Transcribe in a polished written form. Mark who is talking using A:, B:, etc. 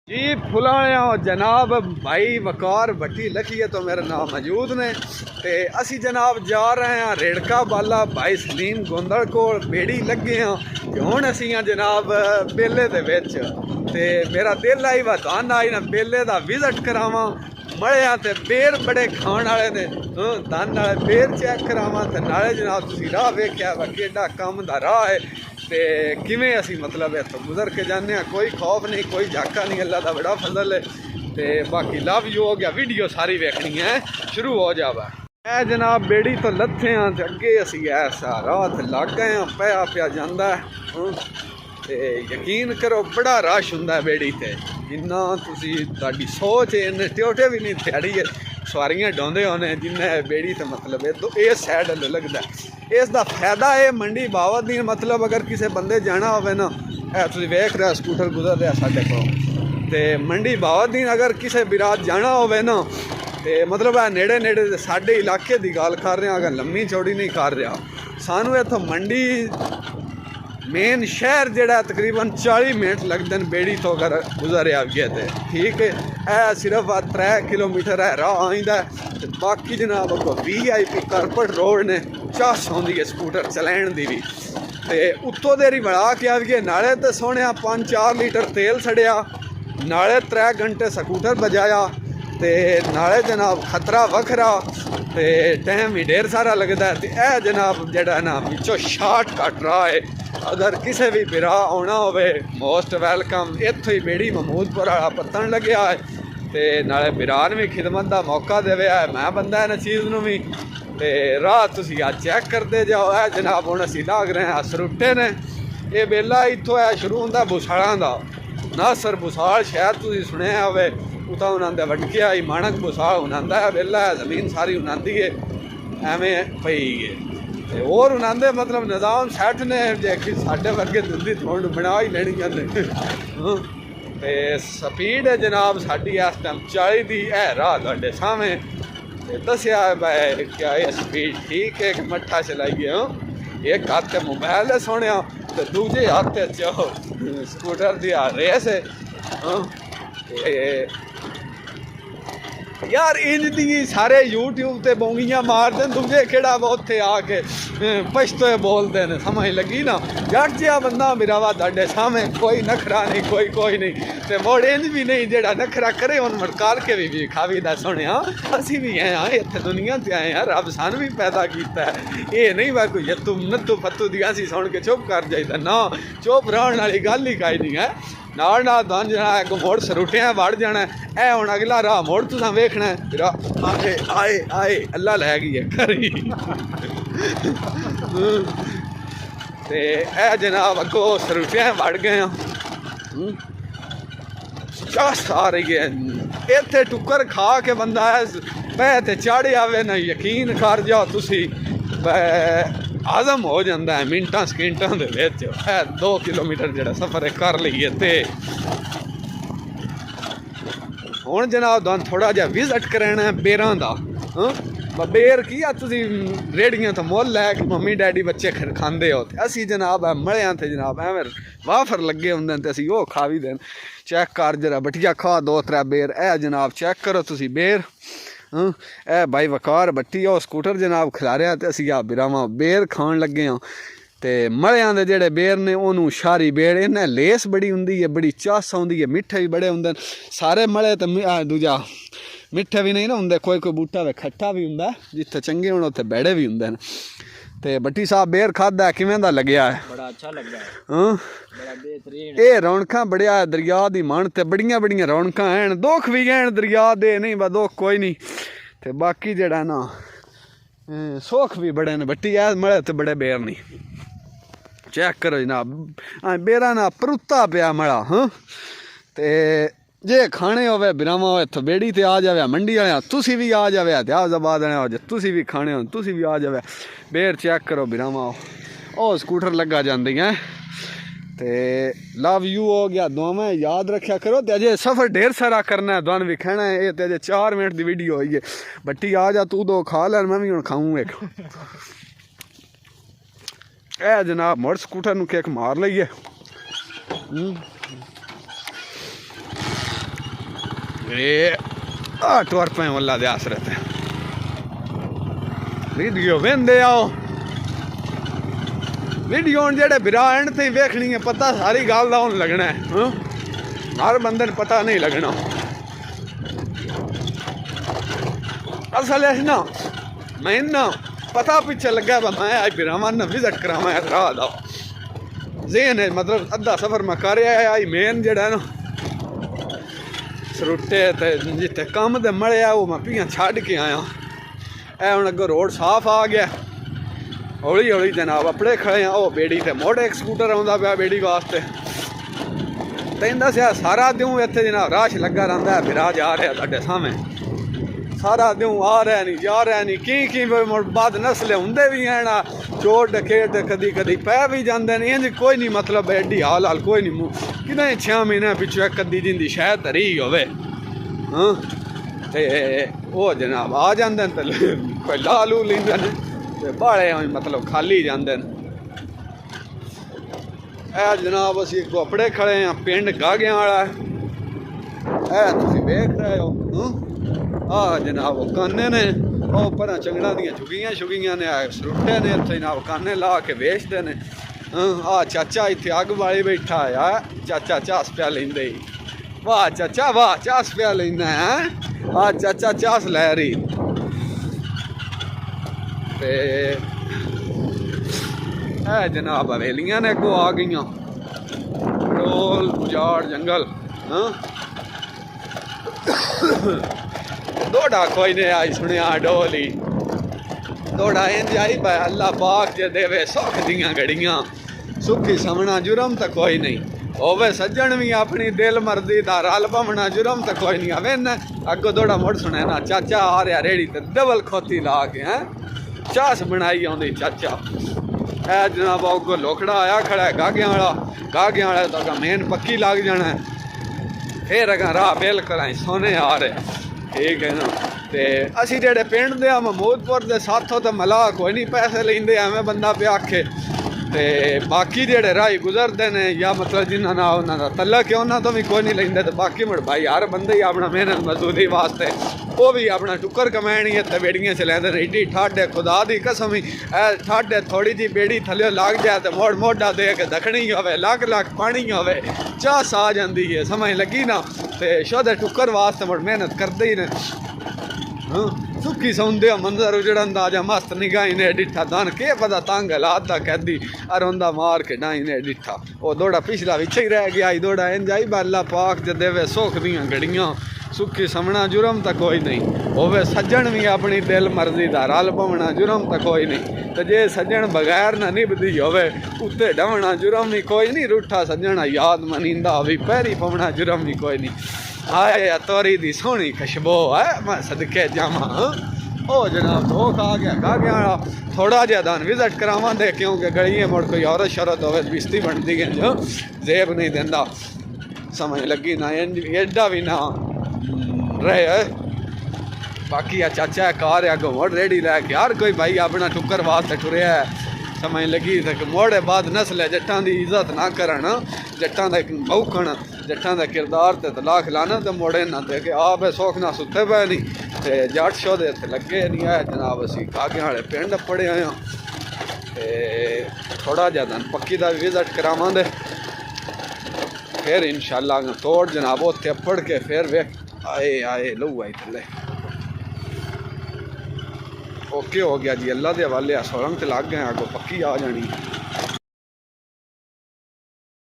A: जी फुलाने जनाब भाई वकार भट्टी लखीए तो मेरा नाम मौजूद ने ते असी जनाब जा रहे हैं रेड़का बाला भाई सलीम गोंदल को बेड़ी लगे हाँ कि हुण असी जनाब बेले दे विच ते मेरा दिल आई वा तुहानू आई ना बेले दा विजिट करावां मड़िया ते बेर बड़े खाण वाले ने धन वाले बेर चेक करावां ते नाले जनाब तुसीं राह वेख्या वा केडा कम दा राह है ते किवें असी मतलब इत्थों गुजर के जाने कोई खौफ नहीं कोई झाका नहीं अल्लाह दा बड़ा फजल है ते बाकी लव यू हो गया वीडियो सारी वेखनी है शुरू हो जावा ऐ जनाब बेड़ी तो लथे हाँ ते अगे असी ऐसा राह लग गए हाँ पिया पिया जांदा ते यकीन करो बड़ा रश हुंदा बेड़ी ते जिन्ना तुसी तुहाडी सोच इन्ने ट्योटे भी नहीं ध्याड़ी सवारियां डोंदे होने जिन्ने बेड़ी ते मतलब इस साइड लगदा इसका फायदा है मंडी बावदीन मतलब अगर किसी बंदे जाना हो ना तुम वेख रहे स्कूटर गुजर रहा साढ़े को तो मंडी बावदीन अगर किसी बिरात जाना हो ना तो मतलब है नेड़े नेड़े साढ़े इलाके की गल कर रहे अगर लम्मी चौड़ी नहीं कर रहा सानू इतों मंडी मेन शहर जोड़ा तकरीबन 40 मिनट लगते हैं बेड़ी तो अगर गुजर आइए तो ठीक है सिर्फ 3 किलोमीटर है राह आइंदा तो बाकी जनाब अगो VIP कारपेट रोड ने चास आँदी है स्कूटर चलाने की भी तो उत्तों देरी बढ़ा के आइए नाले तो सोने 5-4 लीटर तेल सड़िया नाले 3 घंटे स्कूटर बजाया तो नाले जनाब खतरा वखरा तो टाइम भी ढेर सारा लगता है तो यह जनाब जड़ा ना पिछों शार्ट कट रहा है अगर किसी भी बिरा आना हो मोस्ट वैलकम इत्थों ही बेड़ी महमूदपुर वाला पत्तन लग्या है तो नाले बिरान भी खिदमत का मौका देवे है मैं बंदा है ना चीज़ नूं भी तो राह तुसीं अज चैक करते जाओ है जनाब हुण असीं लाग रहे हैं सरुट्टे ने ये बेला इत्थों है शुरू होंदा बुसाड़ां दा नासर बुसाड़ शायद तुसीं सुनिया होवे उतां उन्हां दे वटकिया ही माणक बुसाड़ उन्हां है बेला है जमीन सारी उन्हां दी है एवें पई है और उन्होंने मतलब निज़ाम सैट ने जे साढ़े वर्गे दुधी थोड़ बना ही लेनी जाते तो स्पीड है जनाब साड़ी इस टाइम 40 की है राह तुहाडे सामने दसिया भाई क्या ये स्पीड ठीक है कि मट्ठा चलाइए एक हाथ मोबाइल है सोने तो दूजे हाथ स्कूटर की रेस है यार इंज दी सारे यूट्यूब ते बोंगियां मार दें दूजे केड़ा उत्थे आके पछते बोलते हैं समझ लगी ना जट जिहा बंदा मेरा वा तुहाडे सामने कोई नखरा नहीं कोई नहीं ते मोड़ इंज भी नहीं जेड़ा नखरा करे हुण मड़कार के भी खावी दा सुनिया असी भी आए हाँ इत्थे दुनिया ते आए हैं रब सानू भी पैदा कीता है ये नहीं वा कोई यत्तू नत्तू फत्तू दी असी सुन के चुप कर जाइदा ना चुप रहण वाली गल ही काई नहीं है नाल नाल तुहानू जाना एक मोड़ सरुटियां वड़ जाना है हुण अगला राह मोड़ तुसां वेखना है आए आए आए अल्लाह लै गई है घरी ते ए जनाब अगो सरुटियां वड़ गए चास आ रही है इत्थे टुक्कर खा के बंदा पै ते चाड़े आवे ना यकीन कर जाओ तुसी आजम हो जाता है मिनटा सकिंटा दे विच 2 किलोमीटर जो सफ़र कर लीए तो हुण जनाब तुहानू थोड़ा जिहा विजिट कराना है बेरां दा बेर की तुसीं रेहड़ियां तो मुल लैके मम्मी डैडी बच्चे खांदे हो ते असी जनाब मड़ियां ते जनाब एवें वाफर लगे होंदे ते असी ओह खा भी देन चैक कर जरा बटिया खा 2-3 बेर ए जनाब चैक करो तुसीं बेर ए भाई वकार भट्टी ओ स्कूटर जनाब खिलारिया तो असी बिरावां बेर खान लगे हाँ तो मड़ियां दे जेड़े बेर ने उन्होंने शारी बेर इन्हें लेस बड़ी होंदी है बड़ी चास आउंदी है मिठे भी बड़े होंदे सारे मड़े तो दूजा मिठे भी नहीं ना होंदे कोई बूटा वे खट्टा भी होंदा जिथे चंगे होण उत्थे बैड़े भी होंदे ते भट्टी साहब बेर खादा किवें दा लग्या है
B: बड़ा अच्छा लगदा है बड़ा बेहतरीन
A: ये रौनकां बड़िया दरिया दी मन ते बड़ियां बड़ियां रौनकां हैं दुख भी हैं दरिया दे नहीं बा दुख कोई नहीं ते बाकी जेड़ा ना सुख भी बड़े ने भट्टी ऐ मड़े ते बड़े बेर नहीं चेक करो जनाब बेरा ना परुत्ता पिया मड़ा ते जे खाने होवे बिरावा हो इत्थों बेड़ी ते आ जावे मंडी वाले तुसी भी आ जावे इत्याबाद वाले तुसी भी खाने हो तुसी भी आ जावे बेर चेक करो बिरावा ओ स्कूटर लगा जाती हैं ते लव यू हो गया दुआवें याद रखा करो ते अजे सफ़र ढेर सारा करना है दुआन भी खाना है ये ते अजे 4 मिनट की वीडियो हुई है बट्टी आ जा तू 2 खा लैन मैं भी हुण खाऊं एक ए जनाब मोड़ स्कूटर नूं किक मार लईए टुर पे वल्ला दे आसरत वीडियो वेंदे आओ वीडियो हूँ जेडे बिरा एंड ते वेखनी है पता सारी गल का हूँ लगना है हर बंदे पता नहीं लगना असल ना मैं ना पता पीछे लगा मैं आज बिरावान ना विजिट करावा राह दा जेन है मतलब अद्धा सफर मैं कर आया मेन जड़ा ना सरुटे ते जिते कम ते मड़िया वो मैं पियाँ छड़ के आया ए हुण अगों रोड साफ आ गया हौली हौली जनाब अपने खड़े हैं वो बेड़ी ते मोड़े एक स्कूटर आउंदा पिया बेड़ी वास्ते तैन दस्या सारा द्यों इत्थे जनाब राश लगा रहिंदा है बिरा जा रहा तुहाडे सामने सारा द्यों आ रहा नहीं जा रहा नहीं की बाद नस्ल हुंदे भी हैं ना चोर डकेट कदी कदी पै भी जाते नहीं इंज कोई नहीं मतलब एडी हाल हाल कोई नहीं कि 6 महीने पिछू एक अद्धी जिंदी शायद तरी होवे हाँ ते वो जनाब आ जाते कोई ला लू लेंदे ने ते बाड़े मतलब खाली जाते ए जनाब असी अपने खड़े हैं पिंड गागियां वाला है तुसीं वेख रहे हो जनाब काने ने ਉਹ ਪਰਾਂ ਚੰਗੜਾਂ ਦੀਆਂ ਛੁਗੀਆਂ ਨੇ ਸਰੁੱਟੇ ਨੇ ਇੱਥੇ ਜਨਾਬ ਕਾਨੇ ਲਾ ਕੇ ਵੇਚਦੇ ਨੇ ਆ ਚਾਚਾ ਇੱਥੇ ਅੱਗ ਵਾਲੇ ਬੈਠਾ ਆ ਚਾਚਾ ਚਾਸ ਪਿਆ ਲੈਂਦੇ ਵਾਹ ਚਾਚਾ ਵਾਹ ਚਾਸ ਪਿਆ ਲੈਂਦਾ ਹੈ ਆ ਚਾਚਾ ਚਾਸ ਲੈ ਰਹੀ ਤੇ ਇਹ ਜਨਾਬ ਹਵੇਲੀਆਂ ਨੇ ਅੱਗੋਂ ਆ ਗਈਆਂ ਡੋਲ ਉਜਾੜ जंगल दौड़ा कोई नहीं आई सुनिया डोली दौड़ा इंज आई भाई अल्लाह पाक जे देवे सुख दियां घड़ियां सुखी समना जुर्म तो कोई नहीं होवे सज्जन भी अपनी दिल मर्जी दा रल भवना जुर्म तो कोई नहीं आवे न अगो दौड़ा मुड़ सुने ना चाचा आ रहा रेड़ी ते डबल खोती ला के हैं चास बनाई आउंदी चाचा ए जनाब अगो लोखड़ा आया खड़ा है गागियां वाला तो मेन पक्की लग जाना है फिर अगर राह बिल्कुल सोने आ रहे ठीक है ना ते असी जेडे पिंड दे महमूदपुर दे साथों तो मला कोई नहीं पैसे लेंदे एवें बंदा पे आखे ते बाकी जेडे राही गुजरते ने या मतलब जिन्होंने ना उन्हों का तलक है उन्होंने तो भी कोई नहीं लेंदे तो बाकी मुड़ भाई हर बंदे ही अपना मेहनत मजदूरी वास्ते वो भी अपना टुक्कर कमैनी है बेड़ियां चलाते एडी ठाडे खुदा दी कसम ही ठाडे थोड़ी जी बेड़ी थले लग जाए तो मोड़ मोढ़ा दे के दखनी होवे लग पानी होवे चास आ जाती है समझ लगी ना ते शुद्ध टुक्कर वास्ते मुड़ मेहनत करते ही ने सुखी सौंदे मंजर उजड़न दा जा मस्त निगाही ने डिठा दान के पता तंग हालात दा कैदी अरोंदा मार के डाई ने डिठा वो दौड़ा पिछला विच ही रह गया दौड़ा इंज आई अल्लाह पाक जे देवे सुख दियां घड़ियां सुखी समना जुर्म तो कोई नहीं होवे सज्जन भी अपनी दिल मर्जी दा रल पवना जुर्म तो कोई नहीं तो जे सज्जन बगैर ना निभदी होवे उत्ते डवना जुर्म भी कोई नहीं रूठा सज्जन याद मनींदा भी पैरी पवना जुर्म भी कोई नहीं आए तोरी दी सोहनी खुशबू है मैं सदके जावा ओ जनाब धोख आ गया गागियां वाला थोड़ा जिहा दान विजिट करावा दे क्योंकि गलियां मुड़ कोई औरत शरत होवे बिस्ती बनती है जो जेब नहीं देंदा समझ लगी ना एडा भी ना रहे बाकी आ चाचा कार अगो मोड़ रेडी लैके हर कोई भाई अपना ठुक्कर वास्ते टुरिया है समझ लगी तो मोड़े बाद नस्ल जट्टां दी इज्जत ना करन जट्टां दा औखण जट्टां दा किरदार ते तलाक लाना तो मोड़े ना दे के आप सुख ना सुते पे नहीं ते जट शोदे ते लगे नहीं है जनाब असी गागियां वाले पिंड पड़े आए ते थोड़ा ज्यादा पक्की दा विजिट करावांगे फिर इंशाल्लाह तोड़ जनाब उत्थे पढ़ के फिर वे आए लहू आई थले ओके हो गया जी अल्लाह के हवाले सोलंग ते लग गए आगो पक्की आ जानी